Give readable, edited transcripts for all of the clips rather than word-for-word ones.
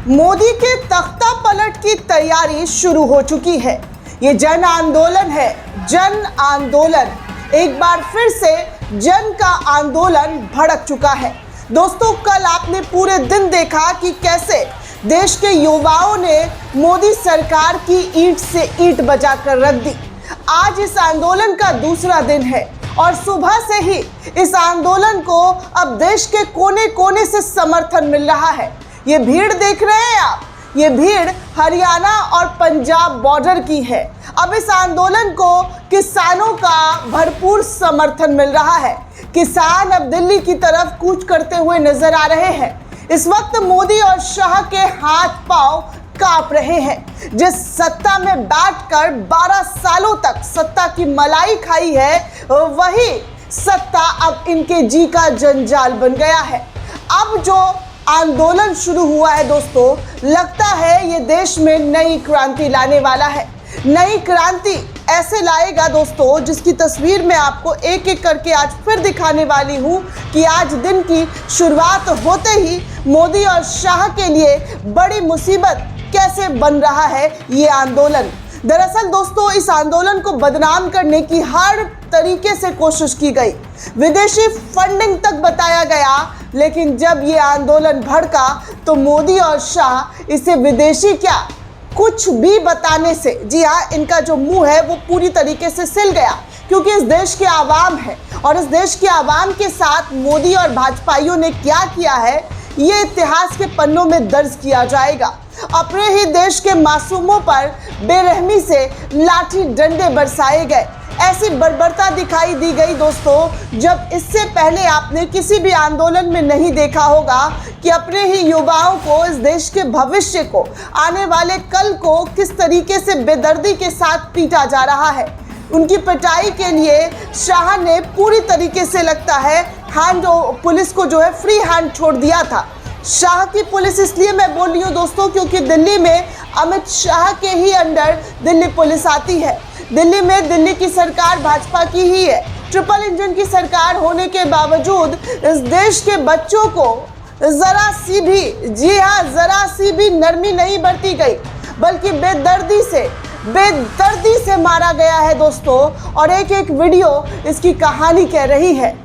मोदी के तख्ता पलट की तैयारी शुरू हो चुकी है। ये जन आंदोलन है, जन आंदोलन। एक बार फिर से जन का आंदोलन भड़क चुका है। दोस्तों, कल आपने पूरे दिन देखा कि कैसे देश के युवाओं ने मोदी सरकार की ईंट से ईंट बजाकर रख दी। आज इस आंदोलन का दूसरा दिन है और सुबह से ही इस आंदोलन को अब देश के कोने कोने से समर्थन मिल रहा है। ये भीड़ देख रहे हैं आप, ये भीड़ हरियाणा और पंजाब बॉर्डर की है। अब इस आंदोलन को किसानों का भरपूर समर्थन मिल रहा है। किसान अब दिल्ली की तरफ कूच करते हुए नजर आ रहे हैं। इस वक्त मोदी और शाह के हाथ पांव कांप रहे हैं। जिस सत्ता में बैठकर 12 सालों तक सत्ता की मलाई खाई है, वही सत्ता अब इनके जी का जंजाल बन गया है। अब जो आंदोलन शुरू हुआ है दोस्तों, लगता है ये देश में नई क्रांति लाने वाला है। नई क्रांति ऐसे लाएगा दोस्तों, जिसकी तस्वीर मैं आपको एक एक करके आज फिर दिखाने वाली हूँ कि आज दिन की शुरुआत होते ही मोदी और शाह के लिए बड़ी मुसीबत कैसे बन रहा है ये आंदोलन। दरअसल दोस्तों, इस आंदोलन को बदनाम करने की हर तरीके से कोशिश की गई, विदेशी फंडिंग तक बताया गया, लेकिन जब ये आंदोलन भड़का तो मोदी और शाह इसे विदेशी क्या कुछ भी बताने से, जी हाँ, इनका जो मुंह है वो पूरी तरीके से सिल गया। क्योंकि इस देश के आवाम है और इस देश के आवाम के साथ मोदी और भाजपाइयों ने क्या किया है, ये इतिहास के पन्नों में दर्ज किया जाएगा। अपने ही देश के मासूमों पर बेरहमी से लाठी डंडे बरसाए गए। ऐसी बर्बरता दिखाई दी गई दोस्तों, जब इससे पहले आपने किसी भी आंदोलन में नहीं देखा होगा कि अपने ही युवाओं को, इस देश के भविष्य को, आने वाले कल को किस तरीके से बेदर्दी के साथ पीटा जा रहा है। उनकी पिटाई के लिए शाह ने पूरी तरीके से लगता है पुलिस को जो है फ्री हैंड छोड़ दिया था। शाह की पुलिस इसलिए मैं बोल रही हूँ दोस्तों, क्योंकि दिल्ली में अमित शाह के ही अंडर दिल्ली पुलिस आती है। दिल्ली में दिल्ली की सरकार भाजपा की ही है। ट्रिपल इंजन की सरकार होने के बावजूद इस देश के बच्चों को जरा सी भी, जी हाँ, जरा सी भी नरमी नहीं बरती गई, बल्कि बेदर्दी से मारा गया है दोस्तों। और एक एक वीडियो इसकी कहानी कह रही है।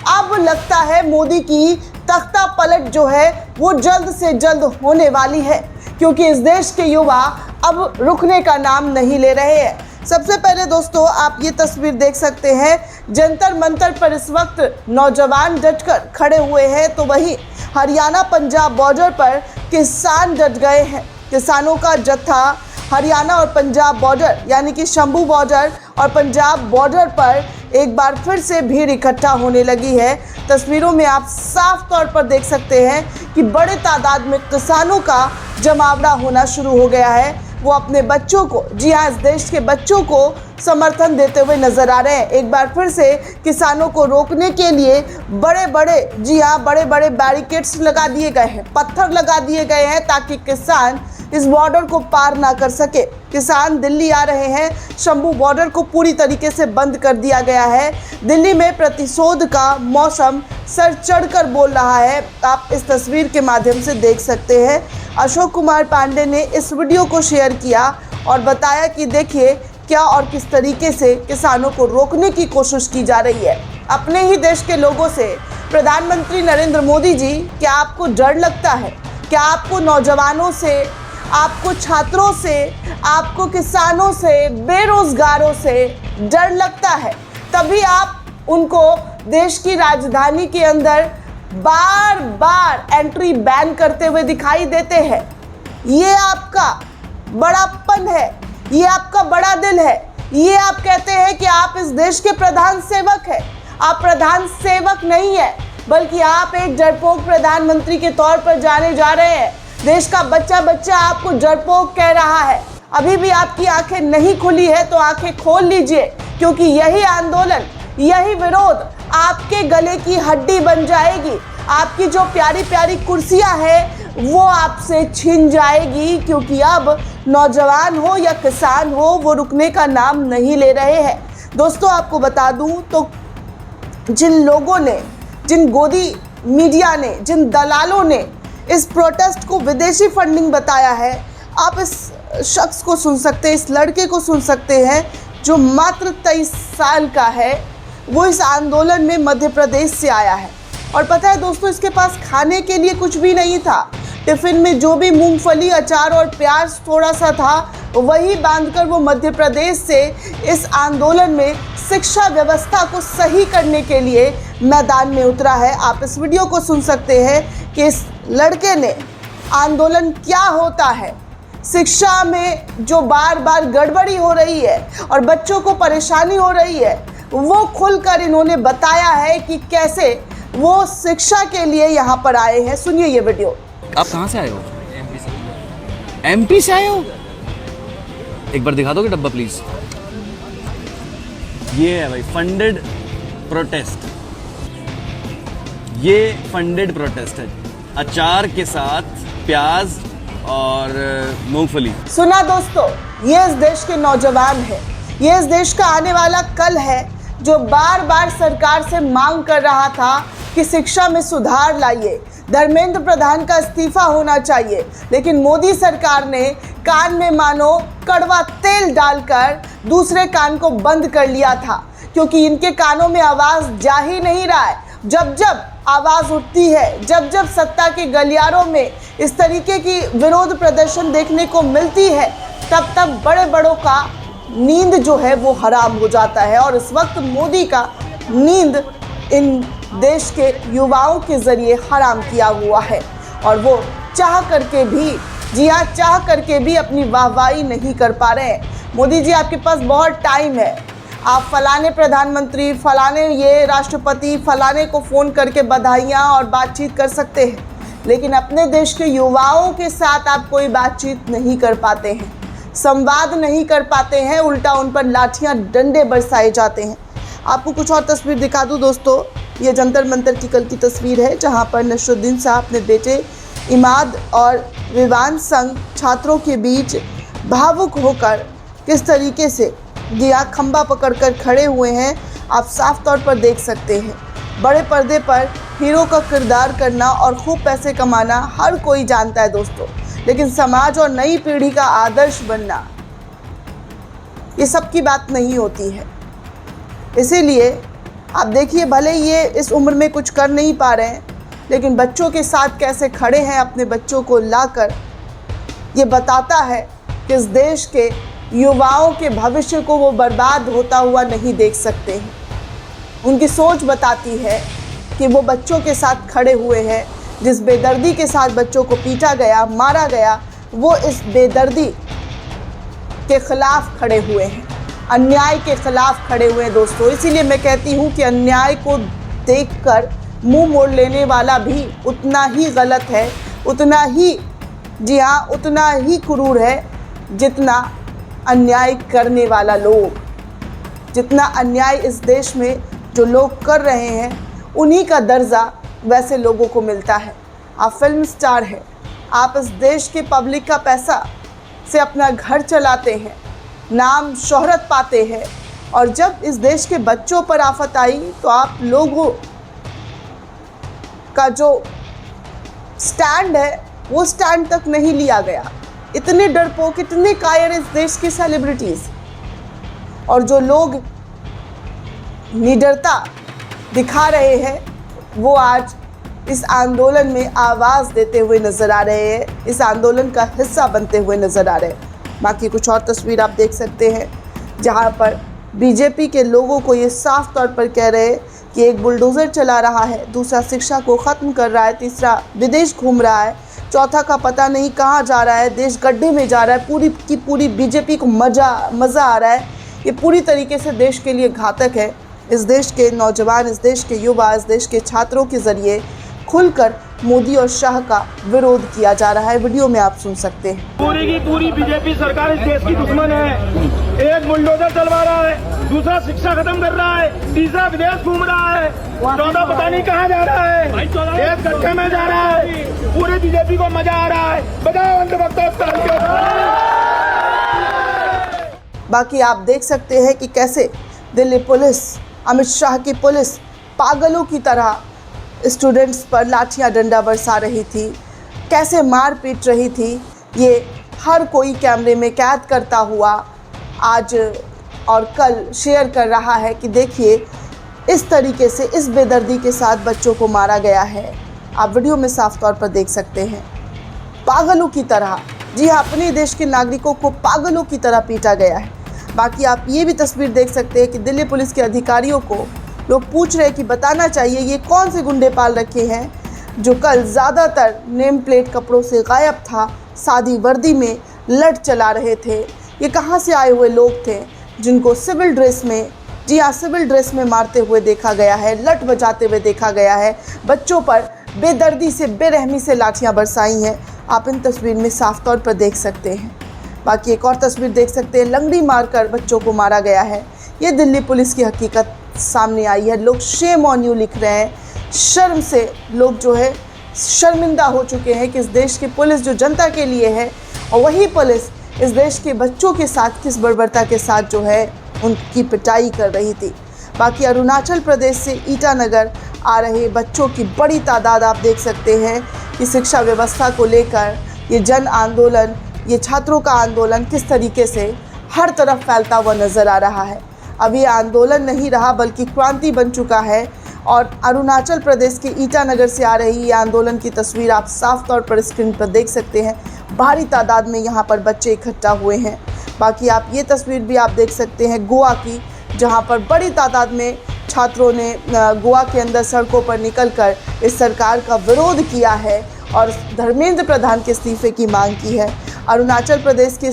अब लगता है मोदी की तख्ता पलट जो है वो जल्द से जल्द होने वाली है, क्योंकि इस देश के युवा अब रुकने का नाम नहीं ले रहे हैं। सबसे पहले दोस्तों, आप ये तस्वीर देख सकते हैं, जंतर मंतर पर इस वक्त नौजवान डटकर खड़े हुए हैं, तो वहीं हरियाणा पंजाब बॉर्डर पर किसान डट गए हैं। किसानों का जत्था हरियाणा और पंजाब बॉर्डर यानी कि शंभू बॉर्डर और पंजाब बॉर्डर पर एक बार फिर से भीड़ इकट्ठा होने लगी है। तस्वीरों में आप साफ तौर पर देख सकते हैं कि बड़े तादाद में किसानों का जमावड़ा होना शुरू हो गया है। वो अपने बच्चों को, जी हाँ, इस देश के बच्चों को समर्थन देते हुए नजर आ रहे हैं। एक बार फिर से किसानों को रोकने के लिए बड़े बड़े बैरिकेड्स लगा दिए गए हैं, पत्थर लगा दिए गए हैं, ताकि किसान इस बॉर्डर को पार ना कर सके। किसान दिल्ली आ रहे हैं, शंभू बॉर्डर को पूरी तरीके से बंद कर दिया गया है। दिल्ली में प्रतिशोध का मौसम सर चढ़कर बोल रहा है। आप इस तस्वीर के माध्यम से देख सकते हैं। अशोक कुमार पांडे ने इस वीडियो को शेयर किया और बताया कि देखिए क्या और किस तरीके से किसानों को रोकने की कोशिश की जा रही है। अपने ही देश के लोगों से प्रधानमंत्री नरेंद्र मोदी जी, क्या आपको डर लगता है? क्या आपको नौजवानों से, आपको छात्रों से, आपको किसानों से, बेरोजगारों से डर लगता है? तभी आप उनको देश की राजधानी के अंदर बार बार एंट्री बैन करते हुए दिखाई देते हैं। ये आपका बड़ापन है, ये आपका बड़ा दिल है। ये आप कहते हैं कि आप इस देश के प्रधान सेवक हैं। आप प्रधान सेवक नहीं है, बल्कि आप एक डरपोक प्रधानमंत्री के तौर पर जाने जा रहे हैं। देश का बच्चा आपको डरपोक कह रहा है। अभी भी आपकी आंखें नहीं खुली है तो आंखें खोल लीजिए, क्योंकि यही आंदोलन, यही विरोध आपके गले की हड्डी बन जाएगी। आपकी जो प्यारी प्यारी कुर्सियां हैं वो आपसे छीन जाएगी, क्योंकि अब नौजवान हो या किसान हो, वो रुकने का नाम नहीं ले रहे हैं। दोस्तों, आपको बता दूं तो जिन लोगों ने, जिन गोदी मीडिया ने, जिन दलालों ने इस प्रोटेस्ट को विदेशी फंडिंग बताया है, आप इस शख्स को सुन सकते हैं, इस लड़के को सुन सकते हैं जो मात्र 23 साल का है। वो इस आंदोलन में मध्य प्रदेश से आया है और पता है दोस्तों, इसके पास खाने के लिए कुछ भी नहीं था। टिफिन में जो भी मूंगफली, अचार और प्याज थोड़ा सा था, वही बांधकर वो मध्य प्रदेश से इस आंदोलन में शिक्षा व्यवस्था को सही करने के लिए मैदान में उतरा है। आप इस वीडियो को सुन सकते हैं कि इस लड़के ने आंदोलन क्या होता है, शिक्षा में जो बार बार गड़बड़ी हो रही है और बच्चों को परेशानी हो रही है, वो खुलकर इन्होंने बताया है कि कैसे वो शिक्षा के लिए यहाँ पर आए हैं। सुनिए ये वीडियो। आप कहाँ से आए हो? एमपी से। एमपी से आए हो? एक बार दिखा दोगे डब्बा प्लीज? ये है भाई फंडेड प्रोटेस्ट। ये फंडेड प्रोटेस्ट है, अचार के साथ प्याज और मूंगफली। सुना दोस्तों, ये इस देश के नौजवान है, ये इस देश का आने वाला कल है, जो बार बार सरकार से मांग कर रहा था कि शिक्षा में सुधार लाइए, धर्मेंद्र प्रधान का इस्तीफा होना चाहिए। लेकिन मोदी सरकार ने कान में मानो कड़वा तेल डालकर दूसरे कान को बंद कर लिया था, क्योंकि इनके कानों में आवाज़ जा ही नहीं रहा है। जब जब आवाज़ उठती है, जब जब सत्ता के गलियारों में इस तरीके की विरोध प्रदर्शन देखने को मिलती है, तब तब बड़े बड़ों का नींद जो है वो हराम हो जाता है। और इस वक्त मोदी का नींद इन देश के युवाओं के ज़रिए हराम किया हुआ है और वो चाह करके भी, जी हाँ, चाह करके भी अपनी वाहवाही नहीं कर पा रहे हैं। मोदी जी, आपके पास बहुत टाइम है, आप फलाने प्रधानमंत्री, फलाने ये राष्ट्रपति, फलाने को फ़ोन करके बधाइयाँ और बातचीत कर सकते हैं, लेकिन अपने देश के युवाओं के साथ आप कोई बातचीत नहीं कर पाते हैं, संवाद नहीं कर पाते हैं, उल्टा उन पर लाठियाँ डंडे बरसाए जाते हैं। आपको कुछ और तस्वीर दिखा दूँ दोस्तों, ये जंतर मंतर की कल की तस्वीर है, जहाँ पर नसरुद्दीन साहब अपने बेटे इमाद और विवान संघ छात्रों के बीच भावुक होकर किस तरीके से दिया खंबा पकड़कर खड़े हुए हैं, आप साफ तौर पर देख सकते हैं। बड़े पर्दे पर हीरो का किरदार करना और खूब पैसे कमाना हर कोई जानता है दोस्तों, लेकिन समाज और नई पीढ़ी का आदर्श बनना ये सबकी बात नहीं होती है। इसीलिए आप देखिए, भले ये इस उम्र में कुछ कर नहीं पा रहे हैं, लेकिन बच्चों के साथ कैसे खड़े हैं, अपने बच्चों को लाकर, ये बताता है कि इस देश के युवाओं के भविष्य को वो बर्बाद होता हुआ नहीं देख सकते हैं। उनकी सोच बताती है कि वो बच्चों के साथ खड़े हुए हैं। जिस बेदर्दी के साथ बच्चों को पीटा गया, मारा गया, वो इस बेदर्दी के खिलाफ खड़े हुए हैं, अन्याय के खिलाफ खड़े हुए हैं दोस्तों। इसीलिए मैं कहती हूँ कि अन्याय को देखकर मुंह मोड़ लेने वाला भी उतना ही गलत है, उतना ही, जी हाँ, उतना ही क्रूर है जितना अन्याय करने वाला लोग। जितना अन्याय इस देश में जो लोग कर रहे हैं, उन्हीं का दर्जा वैसे लोगों को मिलता है। आप फिल्म स्टार हैं, आप इस देश के पब्लिक का पैसा से अपना घर चलाते हैं, नाम शोहरत पाते हैं, और जब इस देश के बच्चों पर आफत आई तो आप लोगों का जो स्टैंड है वो स्टैंड तक नहीं लिया गया। इतने डरपोक, इतने कायर इस देश की सेलिब्रिटीज़, और जो लोग निडरता दिखा रहे हैं वो आज इस आंदोलन में आवाज़ देते हुए नज़र आ रहे हैं, इस आंदोलन का हिस्सा बनते हुए नज़र आ रहे हैं। बाकी कुछ और तस्वीर आप देख सकते हैं, जहां पर बीजेपी के लोगों को ये साफ तौर पर कह रहे हैं कि एक बुलडोज़र चला रहा है, दूसरा शिक्षा को ख़त्म कर रहा है, तीसरा विदेश घूम रहा है, चौथा का पता नहीं कहाँ जा रहा है, देश गड्ढे में जा रहा है। पूरी की पूरी बीजेपी को मज़ा आ रहा है। ये पूरी तरीके से देश के लिए घातक है। इस देश के नौजवान, इस देश के युवा, इस देश के छात्रों के ज़रिए खुलकर मोदी और शाह का विरोध किया जा रहा है। वीडियो में आप सुन सकते हैं। पूरी की पूरी बीजेपी सरकार इस देश की दुश्मन है। एक बुलडोजर चलवा रहा है, दूसरा शिक्षा खत्म कर रहा है, तीसरा विदेश घूम रहा है, चौथा पता नहीं कहाँ जा रहा है, एक गड्ढे में जा रहा है। पूरे बीजेपी को मजा आ रहा है। बताओ बाकी आप देख सकते हैं कि कैसे दिल्ली पुलिस, अमित शाह की पुलिस पागलों की तरह स्टूडेंट्स पर लाठियां डंडा बरसा रही थी, कैसे मार पीट रही थी, ये हर कोई कैमरे में कैद करता हुआ आज और कल शेयर कर रहा है कि देखिए इस तरीके से, इस बेदर्दी के साथ बच्चों को मारा गया है। आप वीडियो में साफ तौर पर देख सकते हैं, पागलों की तरह, जी हाँ, अपने देश के नागरिकों को पागलों की तरह पीटा गया है। बाकी आप ये भी तस्वीर देख सकते हैं कि दिल्ली पुलिस के अधिकारियों को लोग पूछ रहे हैं कि बताना चाहिए ये कौन से गुंडे पाल रखे हैं जो कल ज़्यादातर नेम प्लेट कपड़ों से गायब था, सादी वर्दी में लठ चला रहे थे। ये कहाँ से आए हुए लोग थे जिनको सिविल ड्रेस में, जी हाँ, सिविल ड्रेस में मारते हुए देखा गया है, लठ बजाते हुए देखा गया है, बच्चों पर बेदर्दी से, बेरहमी से लाठियाँ बरसाई हैं। आप इन तस्वीर में साफ तौर पर देख सकते हैं। बाकी एक और तस्वीर देख सकते हैं, लंगड़ी मारकर बच्चों को मारा गया है। ये दिल्ली पुलिस की हकीकत सामने आई है। लोग शेम ऑन यू लिख रहे हैं, शर्म से लोग जो है शर्मिंदा हो चुके हैं कि इस देश की पुलिस जो जनता के लिए है, और वही पुलिस इस देश के बच्चों के साथ किस बर्बरता के साथ जो है उनकी पिटाई कर रही थी। बाकी अरुणाचल प्रदेश से ईटानगर आ रहे बच्चों की बड़ी तादाद आप देख सकते हैं कि शिक्षा व्यवस्था को लेकर ये जन आंदोलन, ये छात्रों का आंदोलन किस तरीके से हर तरफ फैलता हुआ नज़र आ रहा है। अब ये आंदोलन नहीं रहा बल्कि क्रांति बन चुका है। और अरुणाचल प्रदेश के ईटानगर से आ रही ये आंदोलन की तस्वीर आप साफ तौर पर स्क्रीन पर देख सकते हैं। भारी तादाद में यहाँ पर बच्चे इकट्ठा हुए हैं। बाकी आप ये तस्वीर भी आप देख सकते हैं गोवा की, जहाँ पर बड़ी तादाद में छात्रों ने गोवा के अंदर सड़कों पर निकलकर इस सरकार का विरोध किया है और धर्मेंद्र प्रधान के इस्तीफे की मांग की है। अरुणाचल प्रदेश के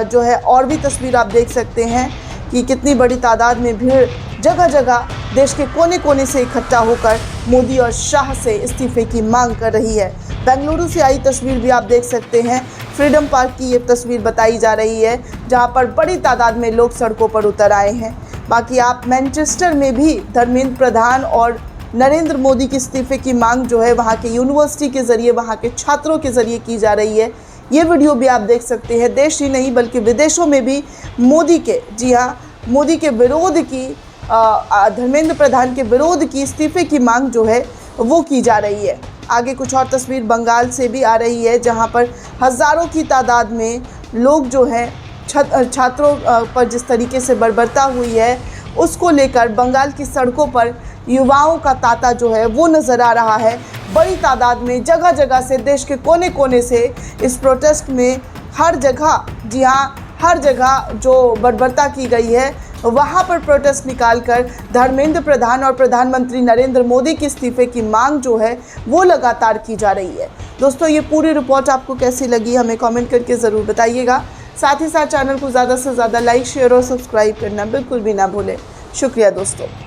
जो है और भी तस्वीर आप देख सकते हैं कि कितनी बड़ी तादाद में भीड़ जगह जगह देश के कोने कोने से इकट्ठा होकर मोदी और शाह से इस्तीफे की मांग कर रही है। बेंगलुरु से आई तस्वीर भी आप देख सकते हैं, फ्रीडम पार्क की ये तस्वीर बताई जा रही है जहां पर बड़ी तादाद में लोग सड़कों पर उतर आए हैं। बाकी आप मैनचेस्टर में भी धर्मेंद्र प्रधान और नरेंद्र मोदी के इस्तीफे की मांग जो है वहाँ के यूनिवर्सिटी के ज़रिए, वहाँ के छात्रों के ज़रिए की जा रही है। ये वीडियो भी आप देख सकते हैं। देश ही नहीं बल्कि विदेशों में भी मोदी के, जी हाँ, मोदी के विरोध की, धर्मेंद्र प्रधान के विरोध की इस्तीफे की मांग जो है वो की जा रही है। आगे कुछ और तस्वीर बंगाल से भी आ रही है जहां पर हज़ारों की तादाद में लोग जो हैं छात्रों पर जिस तरीके से बर्बरता हुई है उसको लेकर बंगाल की सड़कों पर युवाओं का तांता जो है वो नज़र आ रहा है। बड़ी तादाद में जगह जगह से, देश के कोने कोने से इस प्रोटेस्ट में हर जगह, जी हाँ, हर जगह जो बर्बरता की गई है वहाँ पर प्रोटेस्ट निकालकर धर्मेंद्र प्रधान और प्रधानमंत्री नरेंद्र मोदी के इस्तीफे की मांग जो है वो लगातार की जा रही है। दोस्तों, ये पूरी रिपोर्ट आपको कैसी लगी हमें कमेंट करके ज़रूर बताइएगा। साथ ही साथ चैनल को ज़्यादा से ज़्यादा लाइक, शेयर और सब्सक्राइब करना बिल्कुल भी ना भूलें। शुक्रिया दोस्तों।